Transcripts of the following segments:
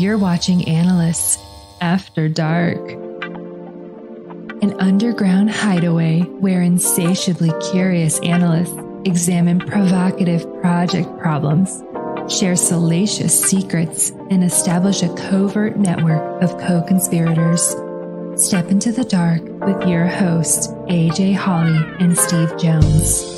You're watching Analysts After Dark, an underground hideaway where insatiably curious analysts examine provocative project problems, share salacious secrets, and establish a covert network of co-conspirators. Step into the dark with your hosts, AJ Hawley and Steve Jones.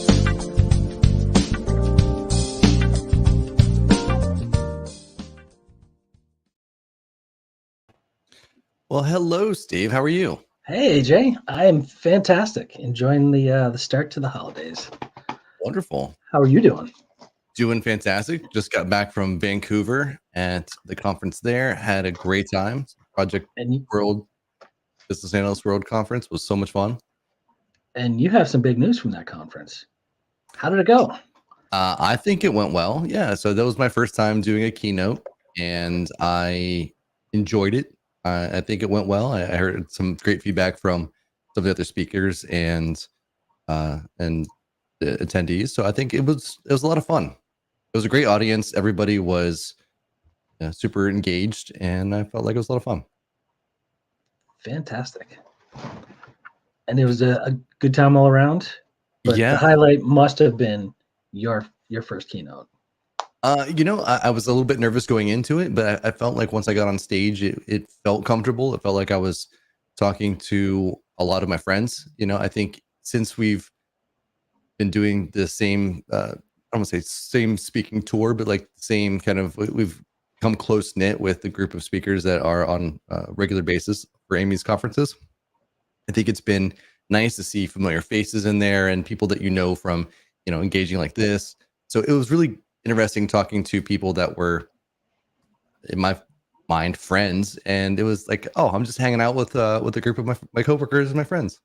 Well, hello, Steve. How are you? Hey, AJ. I am fantastic. Enjoying the start to the holidays. Wonderful. How are you doing? Doing fantastic. Just got back from Vancouver at the conference there. Had a great time. Project World Business Analyst World Conference was so much fun. And you have some big news from that conference. How did it go? I think it went well. Yeah. So that was my first time doing a keynote, and I enjoyed it. I think it went well. I heard some great feedback from some of the other speakers and the attendees. So I think it was a lot of fun. It was a great audience. Everybody was super engaged, and I felt like it was a lot of fun. Fantastic. And it was a good time all around. But yeah, the highlight must have been your first keynote. I was a little bit nervous going into it, but I felt like once I got on stage, it felt comfortable. It felt like I was talking to a lot of my friends. I think since we've been doing the same, I don't want to say same speaking tour, but like same kind of, we've come close knit with the group of speakers that are on a regular basis for Amy's conferences. I think it's been nice to see familiar faces in there and people that from, engaging like this. So it was really interesting talking to people that were, in my mind, friends, and it was like, oh, I'm just hanging out with a group of my coworkers and my friends.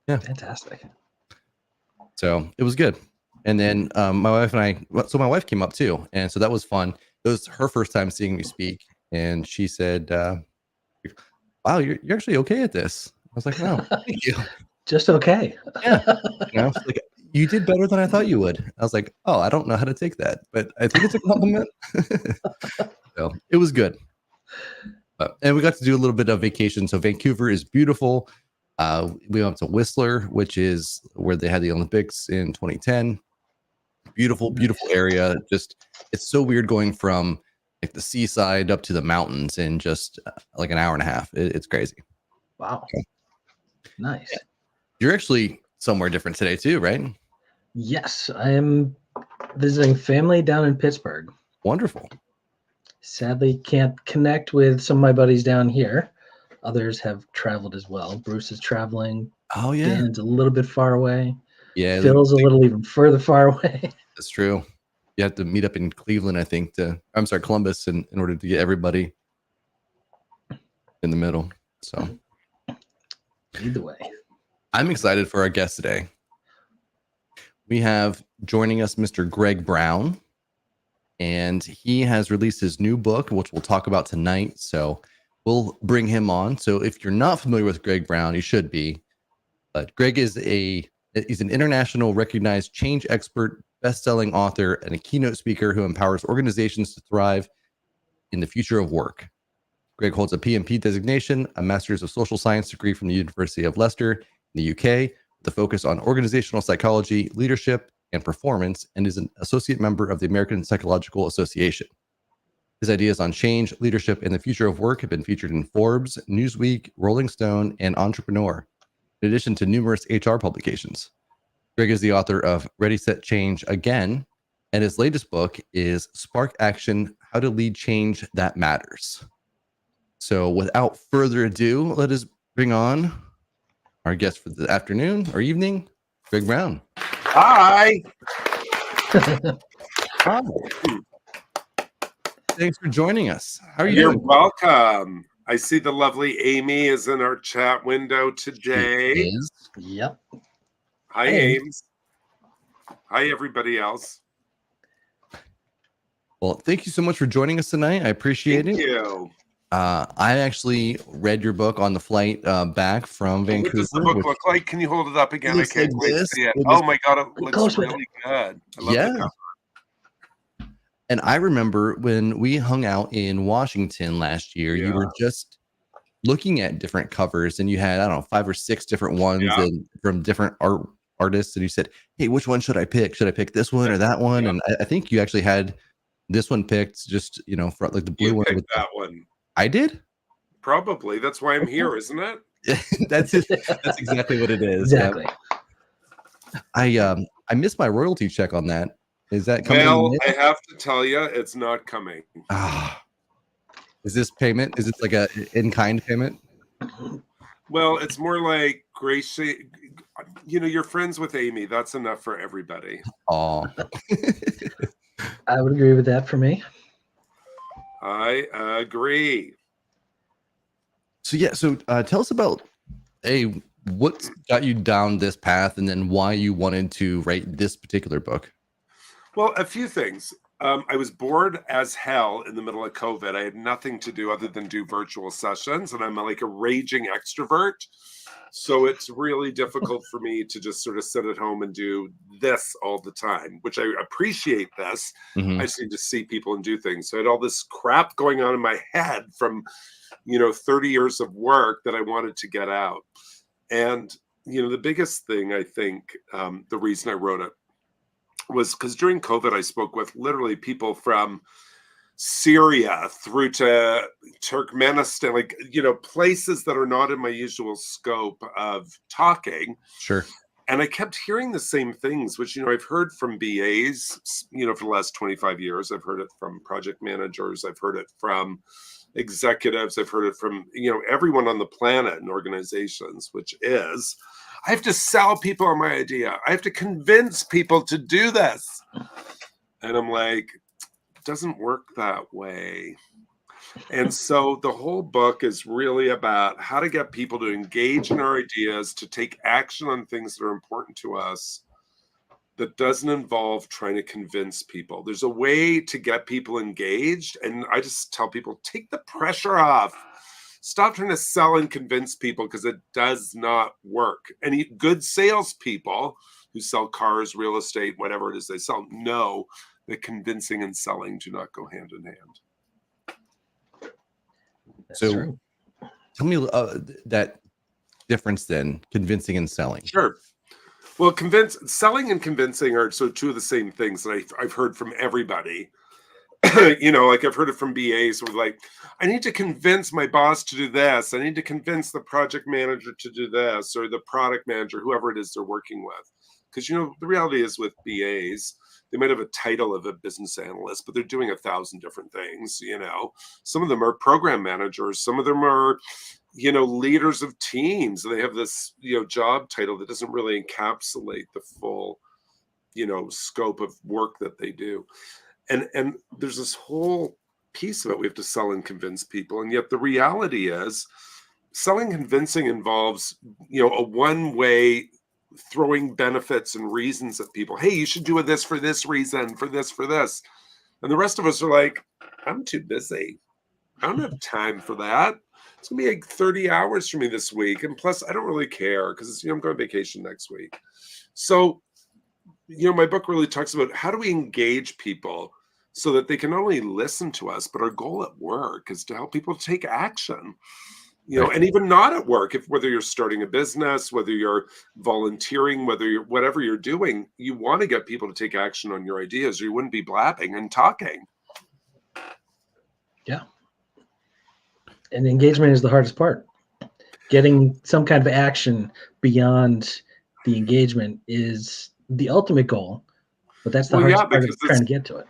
Yeah, fantastic. So it was good. And then my wife and my wife came up too, and so that was fun. It was her first time seeing me speak, and she said, "Wow, you're actually okay at this." I was like, "No, thank you." Just okay. Yeah, like, you did better than I thought you would. I was like, oh, I don't know how to take that, but I think it's a compliment. So it was good. And we got to do a little bit of vacation. So Vancouver is beautiful. We went to Whistler, which is where they had the Olympics in 2010. Beautiful, beautiful area. Just, it's so weird going from like the seaside up to the mountains in just like an hour and a half. It's crazy. Wow. Okay. Nice. Yeah. You're actually somewhere different today too, right? Yes, I am visiting family down in Pittsburgh. Wonderful. Sadly, can't connect with some of my buddies down here. Others have traveled as well. Bruce is traveling. Oh, yeah. Dan's a little bit far away. Yeah. Phil's a little even further far away. That's true. You have to meet up in Cleveland, I think, Columbus in order to get everybody in the middle. So either way. I'm excited for our guest today. We have joining us Mr. Gregg Brown, and he has released his new book, which we'll talk about tonight. So we'll bring him on. So if you're not familiar with Gregg Brown, you should be. But Gregg is he's an international recognized change expert, best-selling author, and a keynote speaker who empowers organizations to thrive in the future of work. Gregg holds a PMP designation, a Master's of Social Science degree from the University of Leicester in the UK, with a focus on organizational psychology, leadership, and performance, and is an associate member of the American Psychological Association. His ideas on change, leadership, and the future of work have been featured in Forbes, Newsweek, Rolling Stone, and Entrepreneur, in addition to numerous HR publications. Gregg is the author of Ready, Set, Change Again, and his latest book is Spark Action: How to Lead Change That Matters. So without further ado, let us bring on our guest for the afternoon or evening, Gregg Brown. Hi. Hi. Thanks for joining us. How are you You're doing? welcome. I see the lovely Amy is in our chat window today. She is. Yep. Hi, Hey. Ames. Hi, everybody else. Well, thank you so much for joining us tonight. I appreciate it. Thank you. I actually read your book on the flight back from Vancouver. What does the book look like? Can you hold it up again? I can't like quite this. see it. Oh my God, it looks really good. I love yeah. the cover. And I remember when we hung out in Washington last year, you were just looking at different covers, and you had, I don't know, 5 or 6 different ones and from different artists. And you said, hey, which one should I pick? Should I pick this one or that one? And I think you actually had this one picked, just, for like the blue You one. picked that one. I did? Probably. That's why I'm here, isn't it? That's it. That's exactly what it is. Exactly. Yeah. I missed my royalty check on that. Is that coming? Well, I have to tell you, it's not coming. Is this payment? Is it like a in-kind payment? Well, it's more like Grace. You're friends with Amy. That's enough for everybody. Oh, I would agree with that for me. I agree. So tell us about what got you down this path, and then why you wanted to write this particular book. Well, a few things. I was bored as hell in the middle of COVID. I had nothing to do other than do virtual sessions, and I'm like a raging extrovert. So it's really difficult for me to just sort of sit at home and do this all the time, which I appreciate this. I just need to see people and do things. So I had all this crap going on in my head from, 30 years of work that I wanted to get out. And, the biggest thing, I think, the reason I wrote it was because during COVID, I spoke with literally people from Syria through to Turkmenistan, like, places that are not in my usual scope of talking. Sure. And I kept hearing the same things, which, I've heard from BAs, for the last 25 years. I've heard it from project managers. I've heard it from executives. I've heard it from, everyone on the planet and organizations, which is, I have to sell people on my idea. I have to convince people to do this. And I'm like, it doesn't work that way. And so the whole book is really about how to get people to engage in our ideas, to take action on things that are important to us, that doesn't involve trying to convince people. There's a way to get people engaged. And I just tell people, take the pressure off. Stop trying to sell and convince people, because it does not work. Any good salespeople who sell cars, real estate, whatever it is they sell, know that convincing and selling do not go hand in hand. That's So true. tell me that difference then, convincing and selling. Sure. Well, selling and convincing are two of the same things that I've heard from everybody. Like I've heard it from BAs who are like, I need to convince my boss to do this. I need to convince the project manager to do this, or the product manager, whoever it is they're working with. Because, the reality is with BAs, they might have a title of a business analyst, but they're doing 1,000 different things. Some of them are program managers. Some of them are, leaders of teams. They have this, job title that doesn't really encapsulate the full, scope of work that they do. And there's this whole piece of it. We have to sell and convince people. And yet the reality is selling and convincing involves, a one-way throwing benefits and reasons at people. Hey, you should do this for this reason, for this, for this. And the rest of us are like, I'm too busy. I don't have time for that. It's going to be like 30 hours for me this week. And plus, I don't really care because I'm going on vacation next week. So, my book really talks about how do we engage people so that they can not only listen to us, but our goal at work is to help people take action. Right. And even not at work, whether you're starting a business, whether you're volunteering, whatever you're doing, you want to get people to take action on your ideas, or you wouldn't be blabbing and talking. Yeah. And engagement is the hardest part. Getting some kind of action beyond the engagement is the ultimate goal, but that's the hardest part of trying to get to it.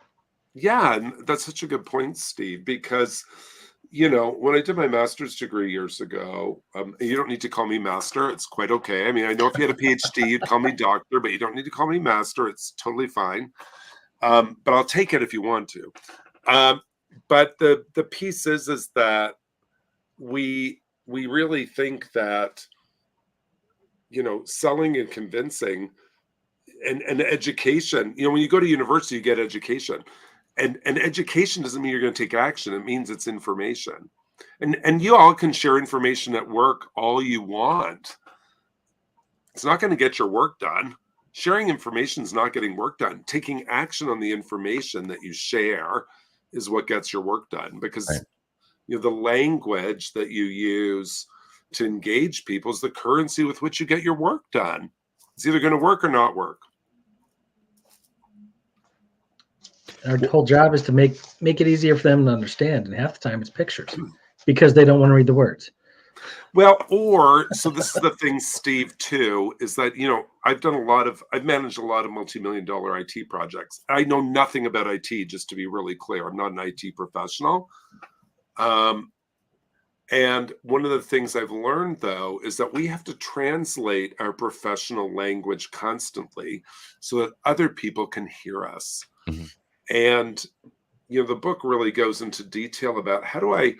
Yeah, and that's such a good point, Steve, because when I did my master's degree years ago, you don't need to call me master. It's quite okay. I mean, I know if you had a PhD, you'd call me doctor, but you don't need to call me master. It's totally fine. But I'll take it if you want to. But the piece is that we really think that, selling and convincing and education, when you go to university, you get education. And education doesn't mean you're going to take action. It means it's information. And you all can share information at work all you want. It's not going to get your work done. sharing information is not getting work done. Taking action on the information that you share is what gets your work done, because Right. the language that you use to engage people is the currency with which you get your work done. It's either going to work or not work. Our whole job is to make it easier for them to understand, and half the time it's pictures because they don't want to read the words. Well, so this is the thing, Steve, too, is that, I've managed a lot of multi-million-dollar IT projects. I know nothing about IT, just to be really clear. I'm not an IT professional. And one of the things I've learned, though, is that we have to translate our professional language constantly so that other people can hear us. Mm-hmm. And, the book really goes into detail about how do I,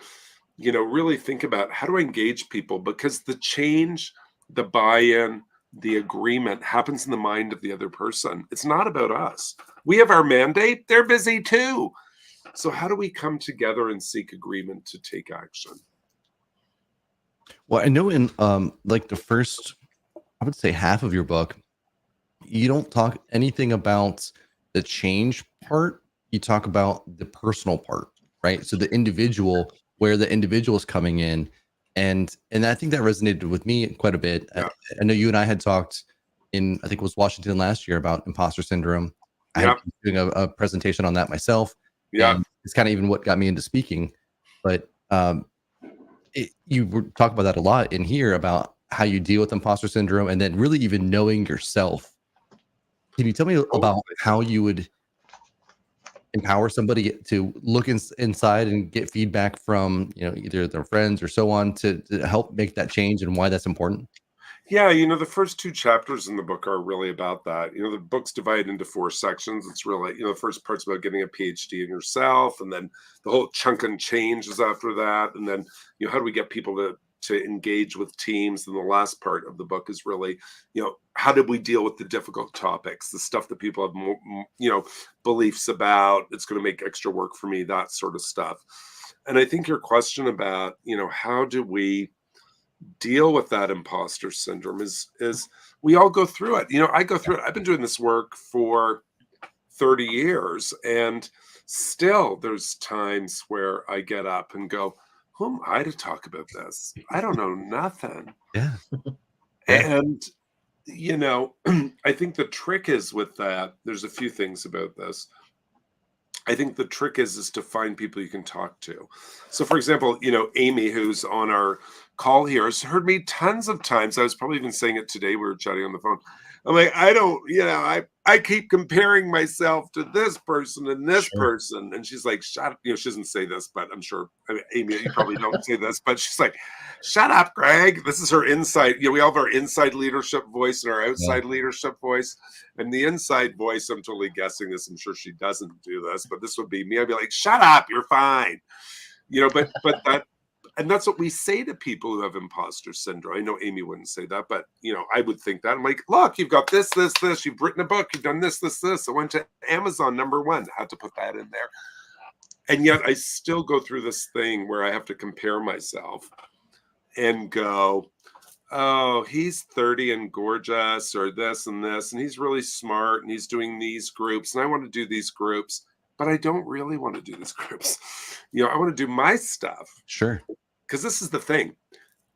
really think about how do I engage people, because the change, the buy-in, the agreement happens in the mind of the other person. It's not about us. We have our mandate. They're busy too. So how do we come together and seek agreement to take action? Well, I know in like the first, I would say half of your book, you don't talk anything about the change part. You talk about the personal part, right? So the individual, where the individual is coming in, and I think that resonated with me quite a bit. Yeah. I know you and I had talked in, I think it was Washington last year, about imposter syndrome. I Yeah. had been doing a presentation on that myself. Yeah. And it's kind of even what got me into speaking. But you were talking about that a lot in here, about how you deal with imposter syndrome, and then really even knowing yourself. Can you tell me about how you would empower somebody to look inside and get feedback from, either their friends or so on, to help make that change, and why that's important? Yeah, the first 2 chapters in the book are really about that. The book's divided into 4 sections. It's really, the first part's about getting a PhD in yourself, and then the whole chunk and change is after that. And then, how do we get people to engage with teams? And the last part of the book is really, how did we deal with the difficult topics, the stuff that people have, beliefs about, it's going to make extra work for me, that sort of stuff. And I think your question about, how do we deal with that imposter syndrome is we all go through it. I go through it. I've been doing this work for 30 years, and still there's times where I get up and go, who am I to talk about this? I don't know nothing. Yeah. And, I think the trick is with that, there's a few things about this. I think the trick is to find people you can talk to. So, for example, Amy, who's on our call here, has heard me tons of times. I was probably even saying it today. We were chatting on the phone. I'm like, I don't, I keep comparing myself to this person and this person. And she's like, shut up. She doesn't say this, but I'm sure, Amy, you probably don't say this, but she's like, shut up, Greg. This is her inside. We all have our inside leadership voice and our outside leadership voice. And the inside voice, I'm totally guessing this. I'm sure she doesn't do this, but this would be me. I'd be like, shut up, you're fine. But that, and that's what we say to people who have imposter syndrome. I know Amy wouldn't say that, but I would think that. I'm like, look, you've got this. You've written a book. You've done this. I went to Amazon #1. Had to put that in there. And yet I still go through this thing where I have to compare myself and go, oh, he's 30 and gorgeous, or this and this, and he's really smart, and he's doing these groups, and I want to do these groups, but I don't really want to do these groups. I want to do my stuff. Sure. Because this is the thing.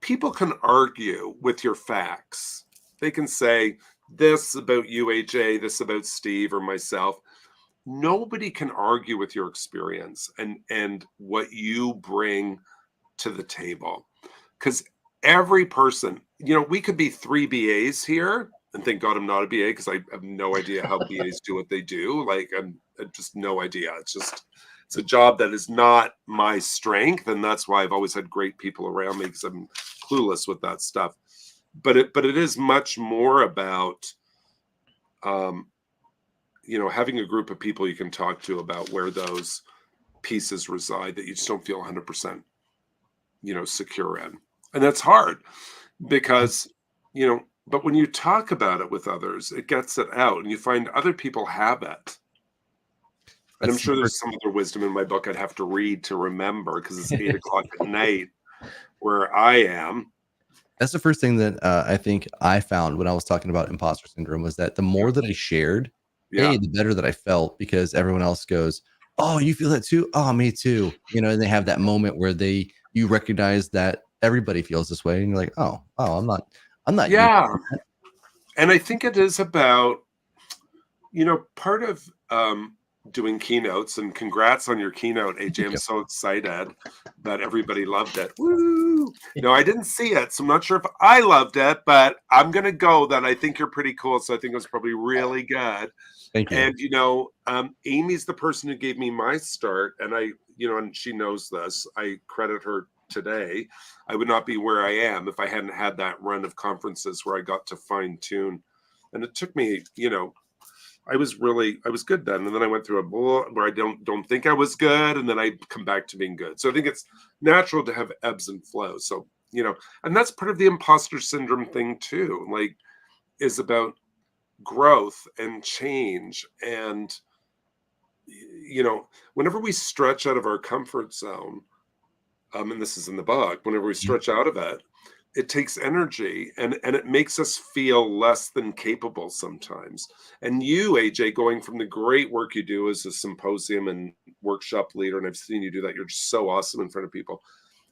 People can argue with your facts. They can say this about you, AJ, this about Steve or myself. Nobody can argue with your experience and what you bring to the table. Because every person, we could be 3 BAs here, and thank God I'm not a BA, because I have no idea how BAs do what they do. Like, I'm just no idea. It's a job that is not my strength, and that's why I've always had great people around me, because I'm clueless with that stuff. But it is much more about having a group of people you can talk to about where those pieces reside that you just don't feel 100% secure in. And that's hard because but when you talk about it with others, it gets it out, and you find other people have it. And I'm sure there's some other wisdom in my book I'd have to read to remember, because it's 8 o'clock at night where I am. That's the first thing that I think I found when I was talking about imposter syndrome, was that the more that I shared, Yeah. the better that I felt, because everyone else goes, "Oh, you feel that too? Oh, me too." And they have that moment where you recognize that everybody feels this way, and you're like, "Oh, I'm not unique." Yeah. And I think it is about, part of doing keynotes, and congrats on your keynote, AJ. I'm so excited that everybody loved it. Woo! No, I didn't see it, so I'm not sure if I loved it, but I'm going to go that I think you're pretty cool. So I think it was probably really good. Thank you. And, Amy's the person who gave me my start, and and she knows this. I credit her today. I would not be where I am if I hadn't had that run of conferences where I got to fine tune. And it took me, I was good then, and then I went through a bull where I don't think I was good, and then I come back to being good. So I think it's natural to have ebbs and flows. So and that's part of the imposter syndrome thing too. Like, is about growth and change, and whenever we stretch out of our comfort zone, and this is in the book, whenever we stretch out of it, it takes energy, and it makes us feel less than capable sometimes. And you, AJ, going from the great work you do as a symposium and workshop leader, and I've seen you do that, you're just so awesome in front of people.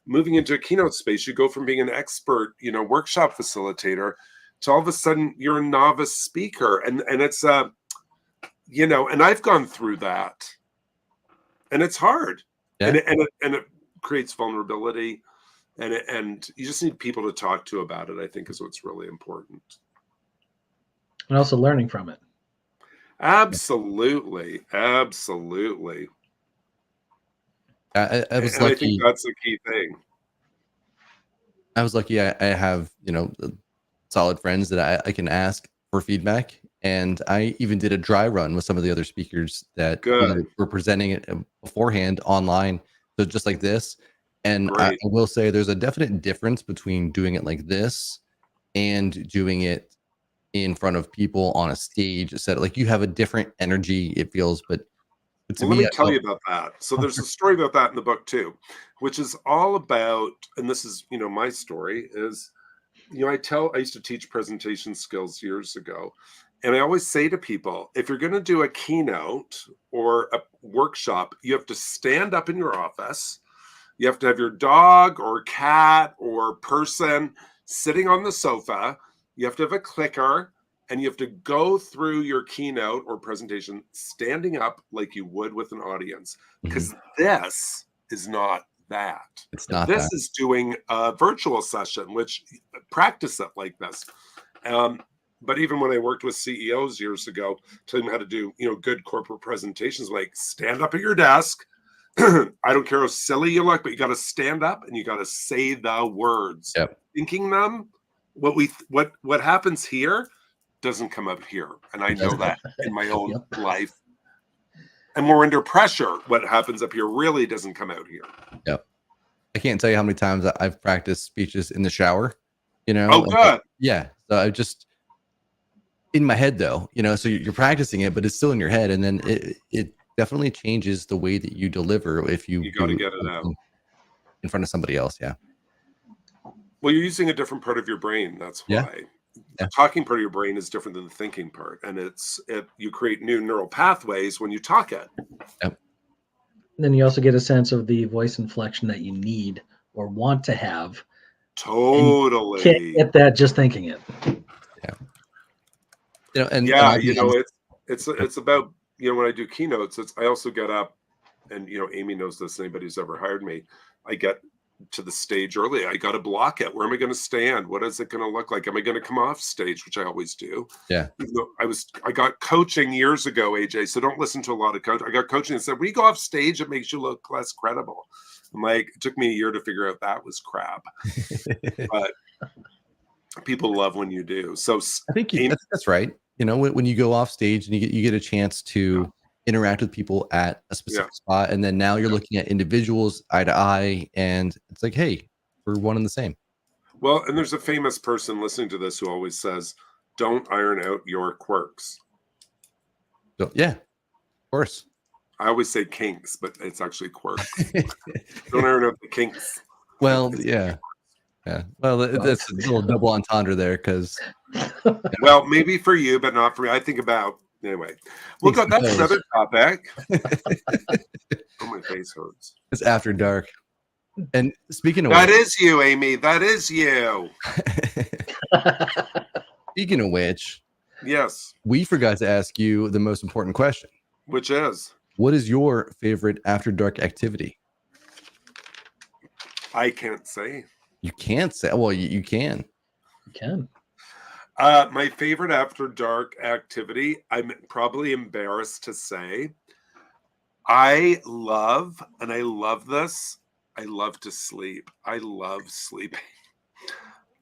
Moving into a keynote space, you go from being an expert, workshop facilitator, to all of a sudden you're a novice speaker. And it's, and I've gone through that, and it's hard. Yeah. And it creates vulnerability. And you just need people to talk to about it, I think, is what's really important. And also learning from it. Absolutely. Absolutely. I was and lucky. I think that's the key thing. I was lucky. I have, solid friends that I can ask for feedback. And I even did a dry run with some of the other speakers that were presenting it beforehand online. So just like this. And I will say there's a definite difference between doing it like this and doing it in front of people on a stage set. Like, you have a different energy, it feels, but to Let me tell you about that. So there's a story about that in the book too, which is all about, and this is, my story is, I used to teach presentation skills years ago. And I always say to people, if you're going to do a keynote or a workshop, you have to stand up in your office. You have to have your dog or cat or person sitting on the sofa. You have to have a clicker, and you have to go through your keynote or presentation standing up like you would with an audience, because this is not that. It's not this that. is doing a virtual session, which practice it like this. But even when I worked with CEOs years ago, telling them how to do, good corporate presentations, like stand up at your desk. I don't care how silly you look, but you got to stand up and you got to say the words. Yep. Thinking them. What happens here doesn't come up here, and I know that in my own life. And we're under pressure. What happens up here really doesn't come out here. Yep. I can't tell you how many times I've practiced speeches in the shower. Oh, good. Yeah. So I just, in my head though, so you're practicing it, but it's still in your head, and then it definitely changes the way that you deliver if you got to get it out in front of somebody else. Yeah. Well, you're using a different part of your brain. That's why. The talking part of your brain is different than the thinking part, and you create new neural pathways when you talk it. Yep. And then you also get a sense of the voice inflection that you need or want to have. Totally. And you can't get that just thinking it. Yeah. It's about, when I do keynotes, I also get up, and Amy knows this, anybody who's ever hired me, I get to the stage early. I got to block it. Where am I going to stand? What is it going to look like? Am I going to come off stage, which I always do? Yeah. I got coaching years ago, AJ. So don't listen to a lot of coaching. I got coaching and said, when you go off stage, it makes you look less credible. I'm like, it took me a year to figure out that was crap. But people love when you do. So I think that's right. When you go off stage and you get a chance to interact with people at a specific spot, and then now you're looking at individuals eye to eye, and it's like, hey, we're one and the same. Well, and there's a famous person listening to this who always says, don't iron out your quirks. So, yeah, of course. I always say kinks, but it's actually quirks. Don't iron out the kinks. Well, yeah. Yeah. Well, that's a little double entendre there because. Well, maybe for you, but not for me. I think about anyway. We'll go. That's another topic. Oh, my face hurts. It's after dark. And speaking of that is you, Amy. That is you. Speaking of which, yes, we forgot to ask you the most important question, which is, what is your favorite after dark activity? I can't say. You can't say. Well, you can. You can. My favorite after dark activity, I'm probably embarrassed to say, I love this. I love to sleep. I love sleeping.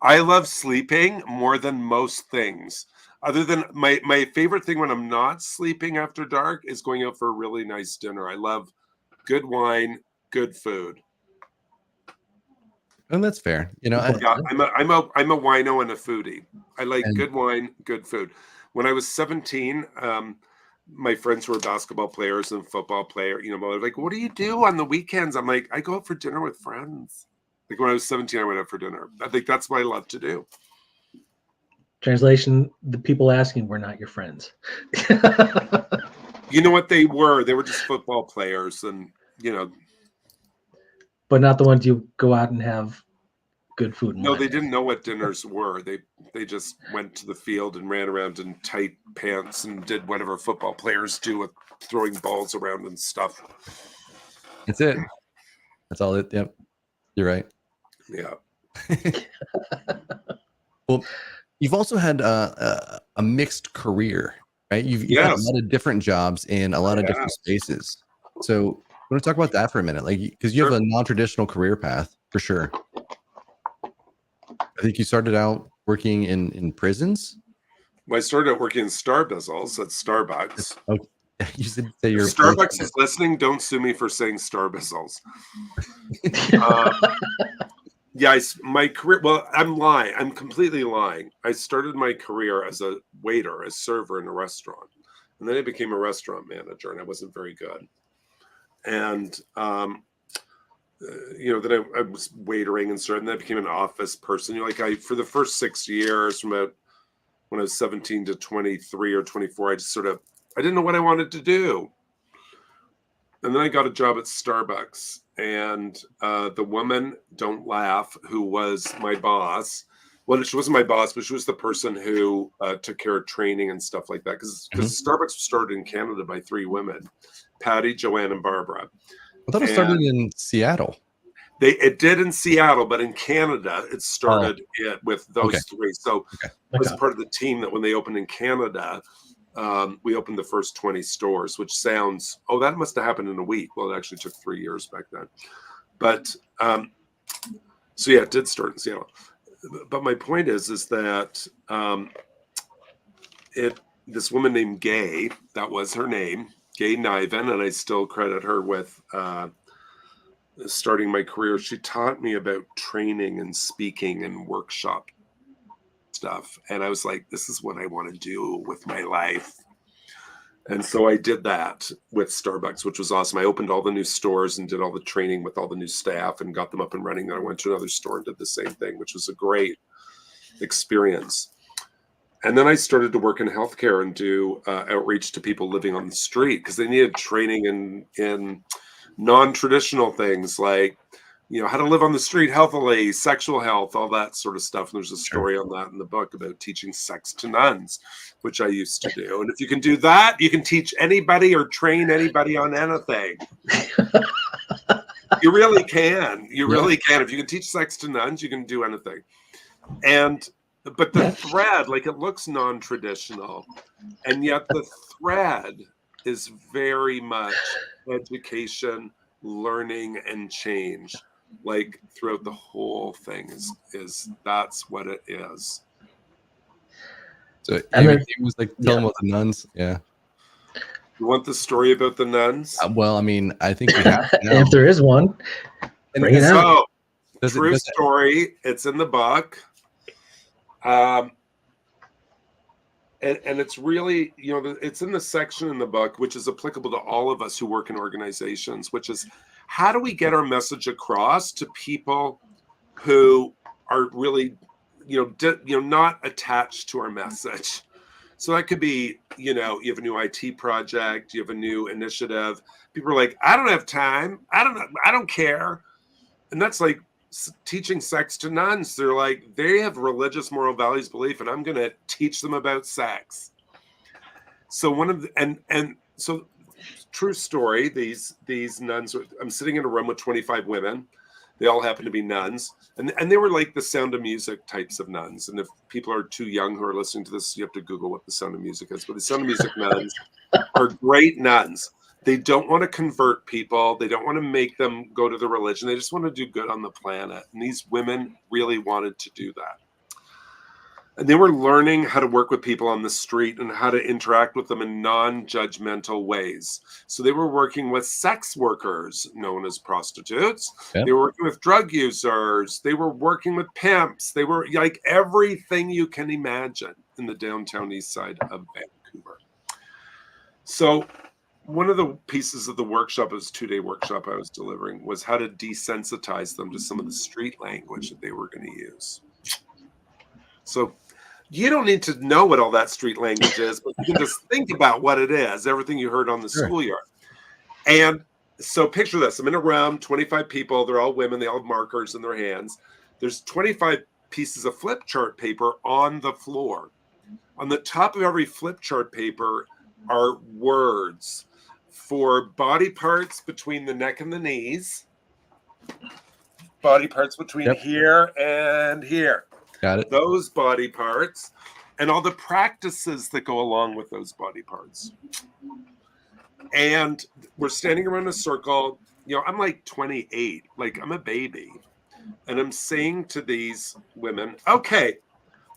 I love sleeping more than most things. Other than my favorite thing when I'm not sleeping after dark is going out for a really nice dinner. I love good wine, good food. And that's fair. You know, I'm a wino and a foodie. I like good wine, good food. When I was 17, my friends who were basketball players and football player, you know, they're like, what do you do on the weekends? I'm like, I go out for dinner with friends. Like when I was 17, I went out for dinner. I think that's what I love to do. Translation, the people asking were not your friends. You know what they were? They were just football players and, you know. But not the ones you go out and have good food. No, they didn't know what dinners were. They just went to the field and ran around in tight pants and did whatever football players do with throwing balls around and stuff. That's it. That's all it. Yep. You're right. Yeah. Well, you've also had a mixed career, right? You've had a lot of different jobs in a lot of different spaces. So I want to talk about that for a minute, like because you have a non-traditional career path for sure. I think you started out working in prisons. Well, I started out working in Star Bizzles at Starbucks. Okay. You said that your Starbucks is listening. Don't sue me for saying Star Bizzles. Yeah, my career. Well, I'm lying. I'm completely lying. I started my career as a waiter, a server in a restaurant, and then I became a restaurant manager, and I wasn't very good. And you know, then I was waitering and started, and then I became an office person. You know, like for the first 6 years, from about when I was 17 to 23 or 24, I didn't know what I wanted to do. And then I got a job at Starbucks, and the woman, don't laugh, who was my boss. Well, she wasn't my boss, but she was the person who took care of training and stuff like that. Because Starbucks was started in Canada by 3 women, Patty, Joanne, and Barbara. I thought it started in Seattle. It did in Seattle, but in Canada, it started with those 3. So I was part of the team that when they opened in Canada, we opened the first 20 stores, which sounds, that must have happened in a week. Well, it actually took 3 years back then. But so yeah, it did start in Seattle. But my point is that this woman named Gay, that was her name, Gay Niven, and I still credit her with starting my career. She taught me about training and speaking and workshop stuff. And I was like, this is what I want to do with my life. And so I did that with Starbucks, which was awesome. I opened all the new stores and did all the training with all the new staff and got them up and running. Then I went to another store and did the same thing, which was a great experience. And then I started to work in healthcare and do outreach to people living on the street because they needed training in non-traditional things like, you know, how to live on the street healthily, sexual health, all that sort of stuff. And there's a story on that in the book about teaching sex to nuns, which I used to do. And if you can do that, you can teach anybody or train anybody on anything. You really can. You really can. If you can teach sex to nuns, you can do anything. But the thread, like, it looks non-traditional, and yet the thread is very much education, learning, and change. Like throughout the whole thing is that's what it is. So it was like tell them about the nuns. Yeah. You want the story about the nuns? Well, I mean, I think we have to know. If there is one, bring it out. True story. It's in the book. And it's really, you know, it's in the section in the book, which is applicable to all of us who work in organizations, which is how do we get our message across to people who are really, not attached to our message. So that could be, you have a new IT project, you have a new initiative. People are like, I don't have time. I don't care. And that's like teaching sex to nuns. They're like, they have religious moral values, belief, and I'm going to teach them about sex. So so true story, these nuns, I'm sitting in a room with 25 women. They all happen to be nuns. And they were like the Sound of Music types of nuns. And if people are too young who are listening to this, you have to Google what the Sound of Music is. But the Sound of Music nuns are great nuns. They don't want to convert people. They don't want to make them go to the religion. They just want to do good on the planet. And these women really wanted to do that. And they were learning how to work with people on the street and how to interact with them in non-judgmental ways. So they were working with sex workers, known as prostitutes. Yep. They were working with drug users. They were working with pimps. They were like everything you can imagine in the downtown east side of Vancouver. So one of the pieces of the workshop, it was a 2-day workshop I was delivering, was how to desensitize them to some of the street language that they were going to use. So you don't need to know what all that street language is, but you can just think about what it is, everything you heard on the schoolyard. And so picture this. I'm in a room, 25 people. They're all women. They all have markers in their hands. There's 25 pieces of flip chart paper on the floor. On the top of every flip chart paper are words for body parts between the neck and the knees, body parts between here and here. Got it. Those body parts and all the practices that go along with those body parts. And we're standing around a circle. I'm like 28, like I'm a baby. And I'm saying to these women, okay,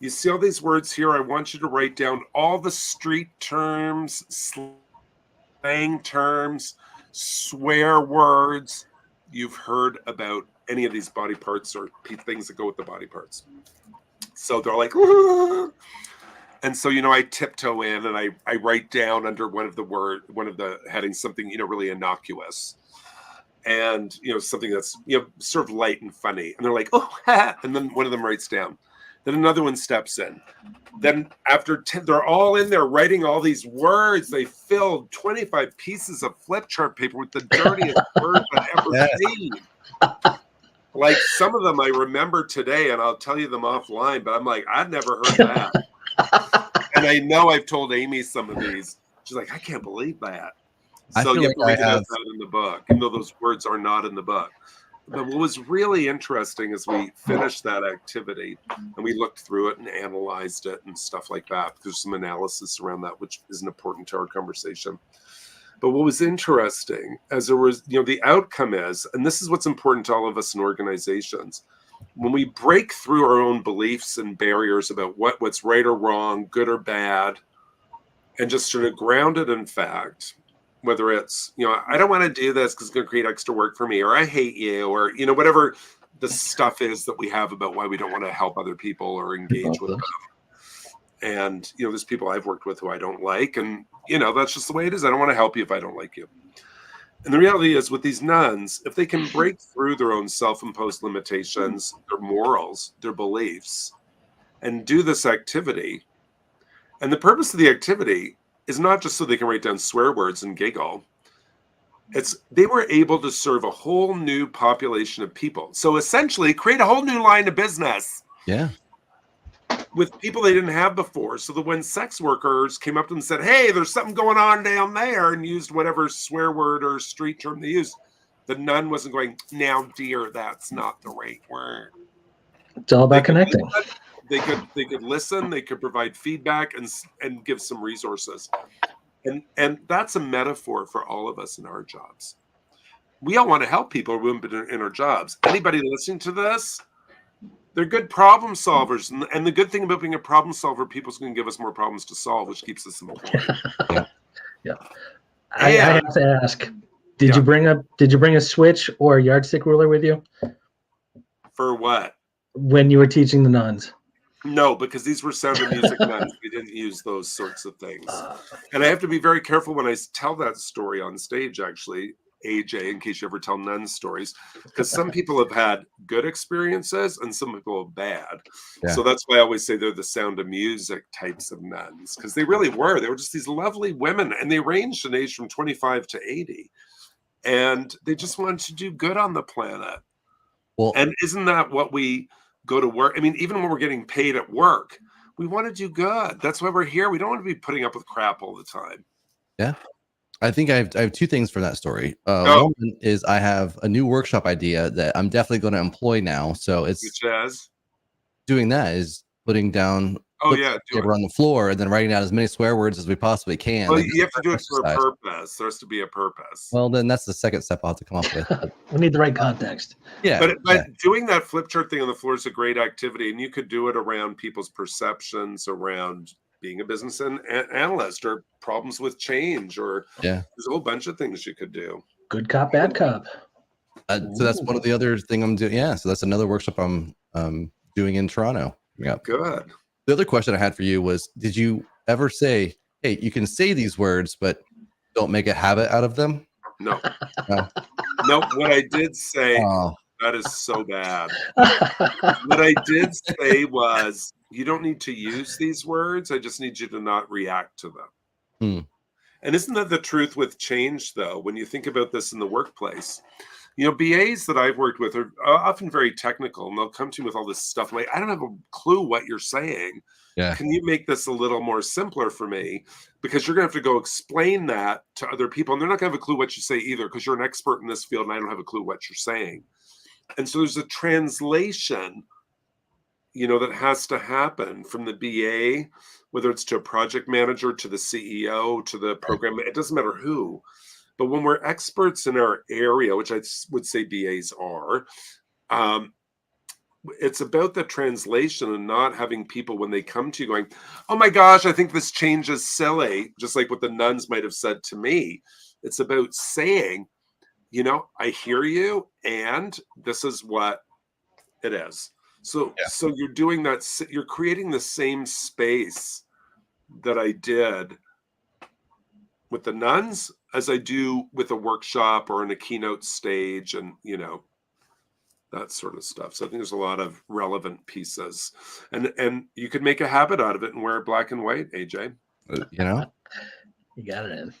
you see all these words here. I want you to write down all the street terms, slang terms, swear words you've heard about any of these body parts or things that go with the body parts. So they're like, ah. And so, I tiptoe in and I write down under one of the headings, something, really innocuous and, something that's, sort of light and funny. And they're like, oh, ha. And then one of them writes down. Then another one steps in. Then after they're all in there writing all these words. They filled 25 pieces of flip chart paper with the dirtiest words I've ever seen. Like some of them I remember today, and I'll tell you them offline, but I'm like, I've never heard that. And I know I've told Amy some of these. She's like, I can't believe that. So you have to recognize that in the book, even though those words are not in the book. But what was really interesting is we finished that activity and we looked through it and analyzed it and stuff like that. There's some analysis around that, which isn't important to our conversation. But what was interesting as there was, the outcome is, and this is what's important to all of us in organizations, when we break through our own beliefs and barriers about what's right or wrong, good or bad, and just sort of grounded in fact, whether it's, I don't want to do this because it's going to create extra work for me, or I hate you, or, whatever the stuff is that we have about why we don't want to help other people or engage with them. And, there's people I've worked with who I don't like. And, that's just the way it is. I don't want to help you if I don't like you. And the reality is with these nuns, if they can break through their own self-imposed limitations, their morals, their beliefs, and do this activity, and the purpose of the activity is not just so they can write down swear words and giggle. They were able to serve a whole new population of people. So essentially create a whole new line of business. Yeah. With people they didn't have before. So that when sex workers came up to them and said, hey, there's something going on down there, and used whatever swear word or street term they used, the nun wasn't going, now, dear, that's not the right word. It's all about connecting. They could listen, they could provide feedback and give some resources. And that's a metaphor for all of us in our jobs. We all want to help people in our jobs. Anybody listening to this, they're good problem solvers. And the good thing about being a problem solver, people's going to give us more problems to solve, which keeps us employed. Yeah. I have to ask, did you bring a switch or a yardstick ruler with you? For what? When you were teaching the nuns? No, because these were Sound of Music nuns. We didn't use those sorts of things. And I have to be very careful when I tell that story on stage, actually. AJ, in case you ever tell nun stories, because some people have had good experiences and some people have bad. Yeah. So that's why I always say they're the Sound of Music types of nuns, because they really were. They were just these lovely women, and they ranged in age from 25 to 80. And they just wanted to do good on the planet. Well, and isn't that what we go to work? I mean, even when we're getting paid at work, we want to do good. That's why we're here. We don't want to be putting up with crap all the time. Yeah. I think I have two things from that story. Oh. One is I have a new workshop idea that I'm definitely going to employ now. So it's Which is doing that is putting down paper on the floor and then writing down as many swear words as we possibly can. Well, Like, you have to do it for a purpose. There has to be a purpose. Well, then that's the second step I'll have to come up with. We need the right context. Yeah. But doing that flip chart thing on the floor is a great activity, and you could do it around people's perceptions around being a business analyst, or problems with change, or there's a whole bunch of things you could do. Good cop, bad cop. So that's one of the other thing I'm doing. Yeah. So that's another workshop I'm doing in Toronto. Yeah. Good. The other question I had for you was, did you ever say, hey, you can say these words, but don't make a habit out of them? No. No, what I did say, that is so bad. What I did say was, you don't need to use these words. I just need you to not react to them. And isn't that the truth with change, though? When you think about this in the workplace, you know, BAs that I've worked with are often very technical, and they'll come to me with all this stuff. I'm like, I don't have a clue what you're saying. Yeah. Can you make this a little more simpler for me? Because you're going to have to go explain that to other people, and they're not going to have a clue what you say either, because you're an expert in this field, and I don't have a clue what you're saying. And so there's a translation, you know, that has to happen from the BA, whether it's to a project manager, to the CEO, to the program. It doesn't matter who. But when we're experts in our area, which I would say BAs are, it's about the translation and not having people, when they come to you, going, oh my gosh, I think this change is silly, just like what the nuns might have said to me. It's about saying, you know, I hear you, and this is what it is. So you're doing that, you're creating the same space that I did with the nuns as I do with a workshop or in a keynote stage, and, you know, that sort of stuff. So I think there's a lot of relevant pieces, and you could make a habit out of it and wear black and white, AJ. You know, you got it in.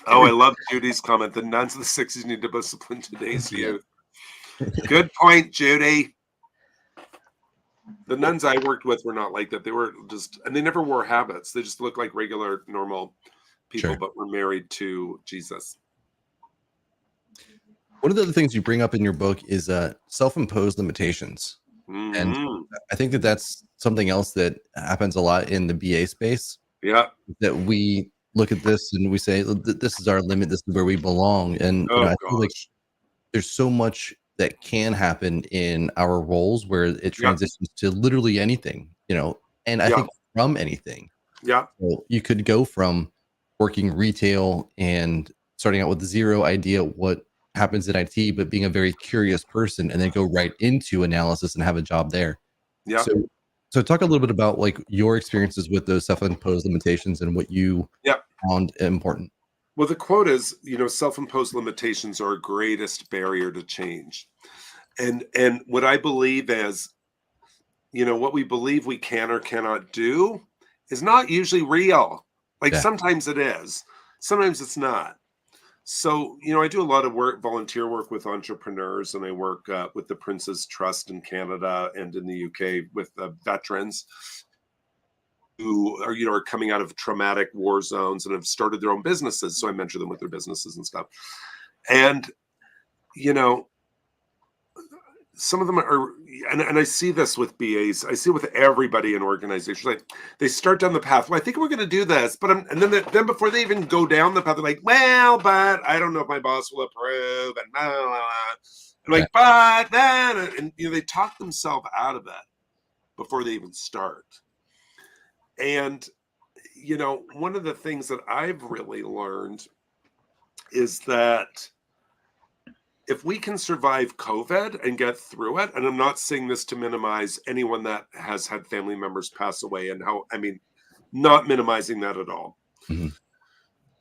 Oh, I love Judy's comment. The nuns of the 60s need to discipline today's youth. Good point, Judy. The nuns I worked with were not like that. They were just, and they never wore habits. They just looked like regular, normal people, but were married to Jesus. One of the other things you bring up in your book is self-imposed limitations. And I think that that's something else that happens a lot in the BA space. Yeah. That we look at this and we say, this is our limit. This is where we belong. And you know, I feel like there's so much that can happen in our roles where it transitions to literally anything, you know, and I think from anything. Yeah. So you could go from working retail and starting out with zero idea what happens in IT, but being a very curious person, and then go right into analysis and have a job there. Yeah. So talk a little bit about like your experiences with those self-imposed limitations and what you found important. Well, the quote is, you know, self-imposed limitations are our greatest barrier to change. And what I believe is, you know, what we believe we can or cannot do is not usually real. Like sometimes it is, sometimes it's not. So, you know, I do a lot of volunteer work with entrepreneurs, and I work with the Prince's Trust in Canada and in the UK with veterans who are, you know, are coming out of traumatic war zones and have started their own businesses. So I mentor them with their businesses and stuff. And, you know, some of them are, and I see this with BAs, I see it with everybody in organizations. Like, they start down the path, well, I think we're going to do this, but and then before they even go down the path, they're like, well, but I don't know if my boss will approve, and blah, blah, blah. I'm like, but then, and you know, they talk themselves out of it before they even start. And, you know, one of the things that I've really learned is that if we can survive COVID and get through it, and I'm not saying this to minimize anyone that has had family members pass away and how, I mean, not minimizing that at all. Mhm.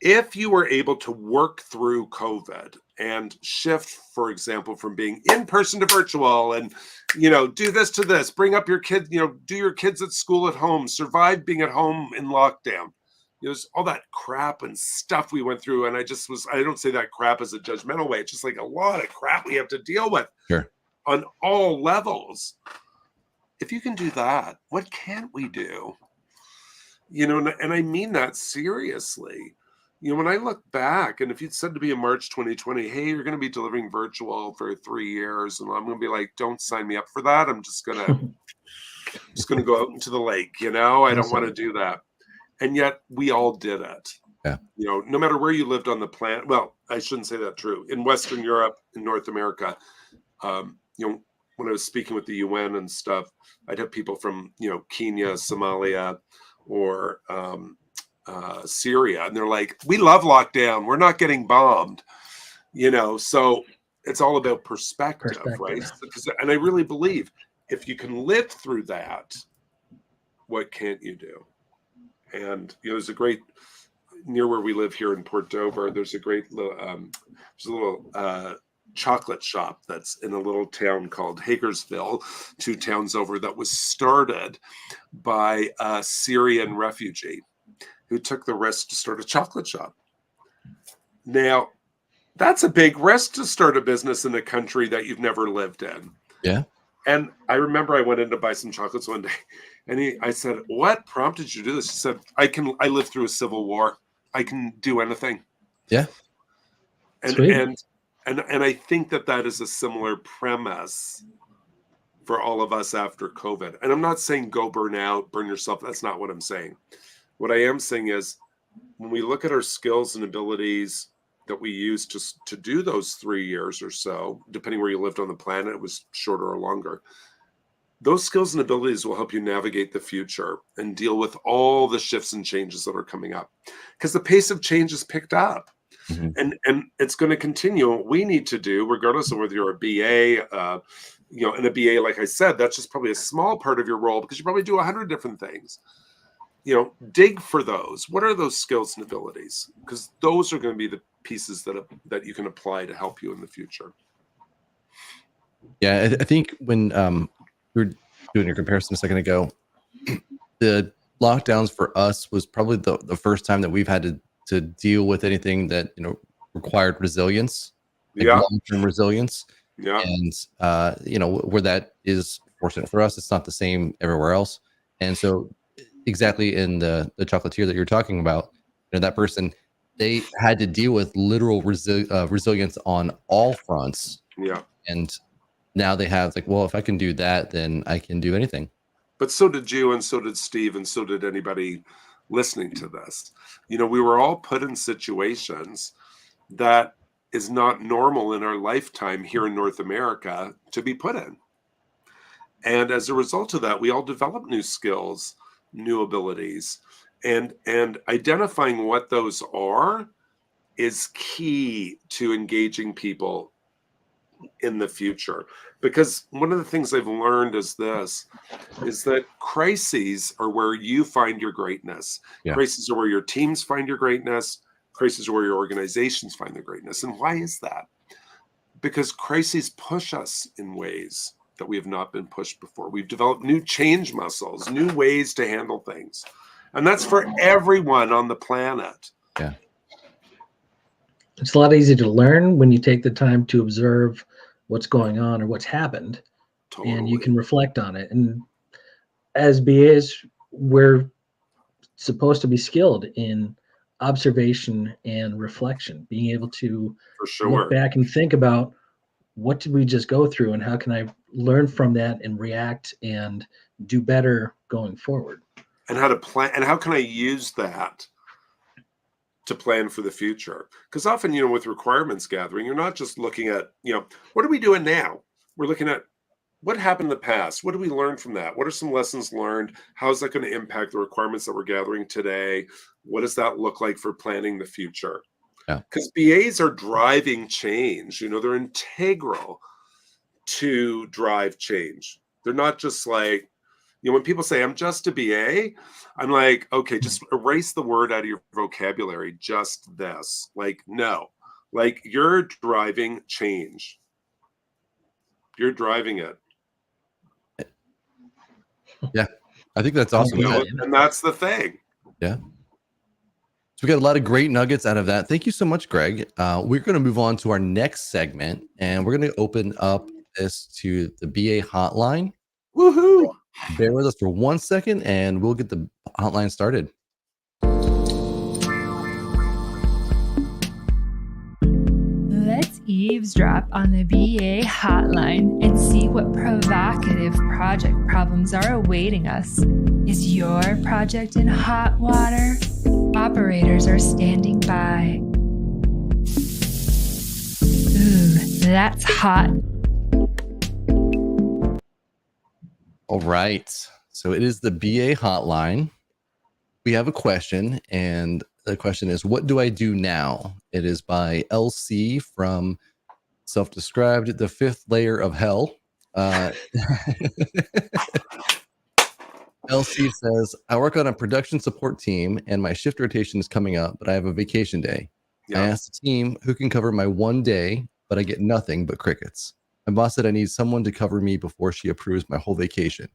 If you were able to work through COVID and shift, for example, from being in person to virtual and, do this to this, bring up your kids, do your kids at school at home, survive being at home in lockdown. There's all that crap and stuff we went through. And I don't say that crap as a judgmental way. It's just like a lot of crap we have to deal with Sure. on all levels. If you can do that, what can't we do? And I mean that seriously. When I look back, and if you'd said to me in March 2020, hey, you're going to be delivering virtual for 3 years, and I'm going to be like, don't sign me up for that. I'm just going to go out into the lake. I don't want to do that. And yet we all did it. Yeah. No matter where you lived on the planet. Well, I shouldn't say that true. In Western Europe, in North America, when I was speaking with the UN and stuff, I'd have people from, Kenya, Somalia, or Syria, and they're like, we love lockdown, we're not getting bombed, so it's all about perspective. Right? And I really believe if you can live through that, what can't you do? And there's a great, near where we live here in Port Dover, there's a great little chocolate shop that's in a little town called Hagersville, 2 towns over, that was started by a Syrian refugee who took the risk to start a chocolate shop. Now, that's a big risk to start a business in a country that you've never lived in. Yeah. And I remember I went in to buy some chocolates one day, and I said, what prompted you to do this? He said, I lived through a civil war. I can do anything. Yeah. And I think that is a similar premise for all of us after COVID. And I'm not saying go burn out, burn yourself. That's not what I'm saying. What I am saying is, when we look at our skills and abilities that we use to do those 3 years or so, depending where you lived on the planet, it was shorter or longer. Those skills and abilities will help you navigate the future and deal with all the shifts and changes that are coming up, because the pace of change has picked up. Mm-hmm. And it's going to continue. What we need to do, regardless of whether you're a BA, and a BA, like I said, that's just probably a small part of your role, because you probably do 100 different things. Dig for those. What are those skills and abilities? Because those are going to be the pieces that you can apply to help you in the future. Yeah, I think when we were doing your comparison a second ago, the lockdowns for us was probably the first time that we've had to deal with anything that required resilience, like long-term resilience. Yeah. And where that is fortunate for us, it's not the same everywhere else. And so exactly in the chocolatier that you're talking about, that person, they had to deal with literal resilience on all fronts. Yeah. And now they have well, if I can do that, then I can do anything. But so did you, and so did Steve, and so did anybody listening to this. We were all put in situations that is not normal in our lifetime here in North America to be put in. And as a result of that, we all develop new skills, new abilities, and identifying what those are is key to engaging people in the future. Because one of the things I've learned is that crises are where you find your greatness. Yeah. Crises are where your teams find your greatness. Crises are where your organizations find their greatness. And why is that? Because crises push us in ways that we have not been pushed before. We've developed new change muscles, new ways to handle things. And that's for everyone on the planet. Yeah. It's a lot easier to learn when you take the time to observe what's going on or what's happened. Totally. And you can reflect on it. And as BAs, we're supposed to be skilled in observation and reflection, being able to look back and think about, what did we just go through and how can I learn from that and react and do better going forward? And how to plan, and how can I use that to plan for the future? Because often, with requirements gathering, you're not just looking at, what are we doing now? We're looking at what happened in the past. What do we learn from that? What are some lessons learned? How is that going to impact the requirements that we're gathering today? What does that look like for planning the future? Because BAs are driving change. They're integral to drive change. They're not just You know, when people say I'm just a BA, I'm like, okay, just erase the word out of your vocabulary. Just this. Like, no. Like, you're driving change. You're driving it. Yeah, I think that's awesome. You know, and that's the thing. Yeah. So we got a lot of great nuggets out of that. Thank you so much, Greg. We're going to move on to our next segment, and we're going to open up this to the BA hotline. Woohoo! Bear with us for 1 second, and we'll get the hotline started. Let's eavesdrop on the BA hotline and see what provocative project problems are awaiting us. Is your project in hot water? Operators are standing by. Ooh, that's hot. All right. So it is the BA hotline. We have a question, and the question is, what do I do now? It is by LC from self-described the fifth layer of hell. LC says, I work on a production support team and my shift rotation is coming up, but I have a vacation day. I asked the team who can cover my one day, but I get nothing but crickets. My boss said I need someone to cover me before she approves my whole vacation.